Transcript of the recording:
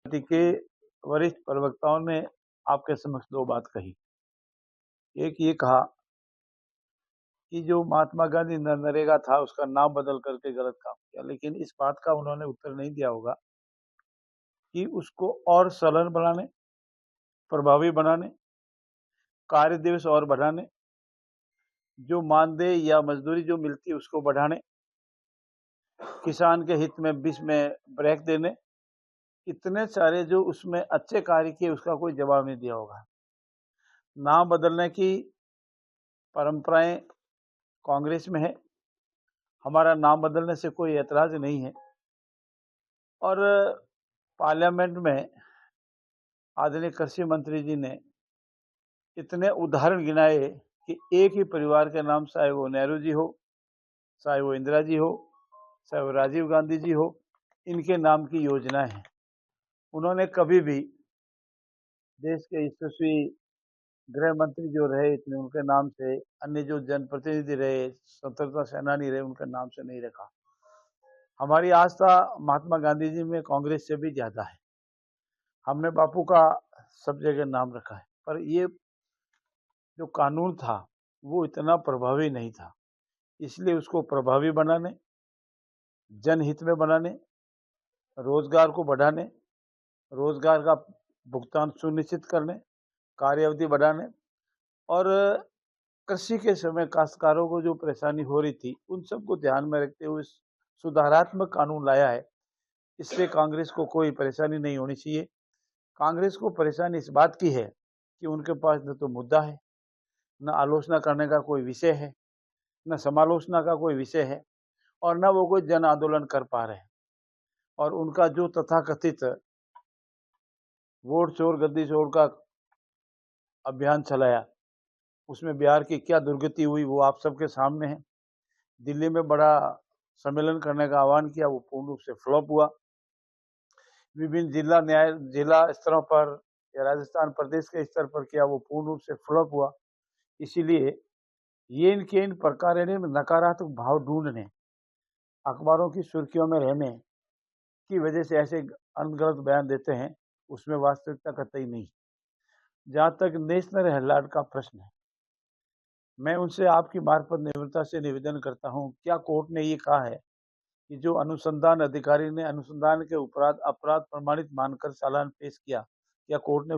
Party के वरिष्ठ प्रवक्ताओं ने आपके समक्ष दो बात कही। एक ये कहा कि जो महात्मा गांधी नरेगा था उसका नाम बदल करके गलत काम किया, लेकिन इस बात का उन्होंने उत्तर नहीं दिया होगा कि उसको और सरल बनाने, प्रभावी बनाने, कार्य दिवस और बढ़ाने, जो मानदेय या मजदूरी जो मिलती है उसको बढ़ाने, किसान के हित में बीच में ब्रेक देने, इतने सारे जो उसमें अच्छे कार्य किए उसका कोई जवाब नहीं दिया होगा। नाम बदलने की परंपराएं कांग्रेस में है, हमारा नाम बदलने से कोई ऐतराज नहीं है। और पार्लियामेंट में आदरणीय कृषि मंत्री जी ने इतने उदाहरण गिनाए कि एक ही परिवार के नाम, चाहे वो नेहरू जी हो, चाहे वो इंदिरा जी हो, चाहे वो राजीव गांधी जी हो, इनके नाम की योजना है। उन्होंने कभी भी देश के यशस्वी गृह मंत्री जो रहे इतने उनके नाम से, अन्य जो जनप्रतिनिधि रहे, स्वतंत्रता सेनानी रहे, उनके नाम से नहीं रखा। हमारी आस्था महात्मा गांधी जी में कांग्रेस से भी ज्यादा है। हमने बापू का सब जगह नाम रखा है, पर ये जो कानून था वो इतना प्रभावी नहीं था, इसलिए उसको प्रभावी बनाने, जनहित में बनाने, रोजगार को बढ़ाने, रोजगार का भुगतान सुनिश्चित करने, कार्य अवधि बढ़ाने और कृषि के समय काश्तकारों को जो परेशानी हो रही थी उन सबको ध्यान में रखते हुए सुधारात्मक कानून लाया है। इससे कांग्रेस को कोई परेशानी नहीं होनी चाहिए। कांग्रेस को परेशानी इस बात की है कि उनके पास न तो मुद्दा है, न आलोचना करने का कोई विषय है, न समालोचना का कोई विषय है और न वो कोई जन आंदोलन कर पा रहे हैं। और उनका जो तथाकथित वोट चोर गद्दी चोर का अभियान चलाया, उसमें बिहार की क्या दुर्गति हुई वो आप सबके सामने है। दिल्ली में बड़ा सम्मेलन करने का आह्वान किया, वो पूर्ण रूप से फ्लॉप हुआ। विभिन्न जिला स्तरों पर या राजस्थान प्रदेश के स्तर पर किया, वो पूर्ण रूप से फ्लॉप हुआ। इसीलिए ये इनके इन प्रकार नकारात्मक भाव ढूंढने, अखबारों की सुर्खियों में रहने की वजह से ऐसे अनगढ़ंत बयान देते हैं, उसमें वास्तविकता कतई नहीं। जहां तक नेशनल हेराल्ड का प्रश्न है, मैं उनसे आपकी मार्फत निम्रता से निवेदन करता हूं, क्या कोर्ट ने ये कहा है कि जो अनुसंधान अधिकारी ने अनुसंधान के अपराध प्रमाणित मानकर चालान पेश किया, क्या कोर्ट ने उसे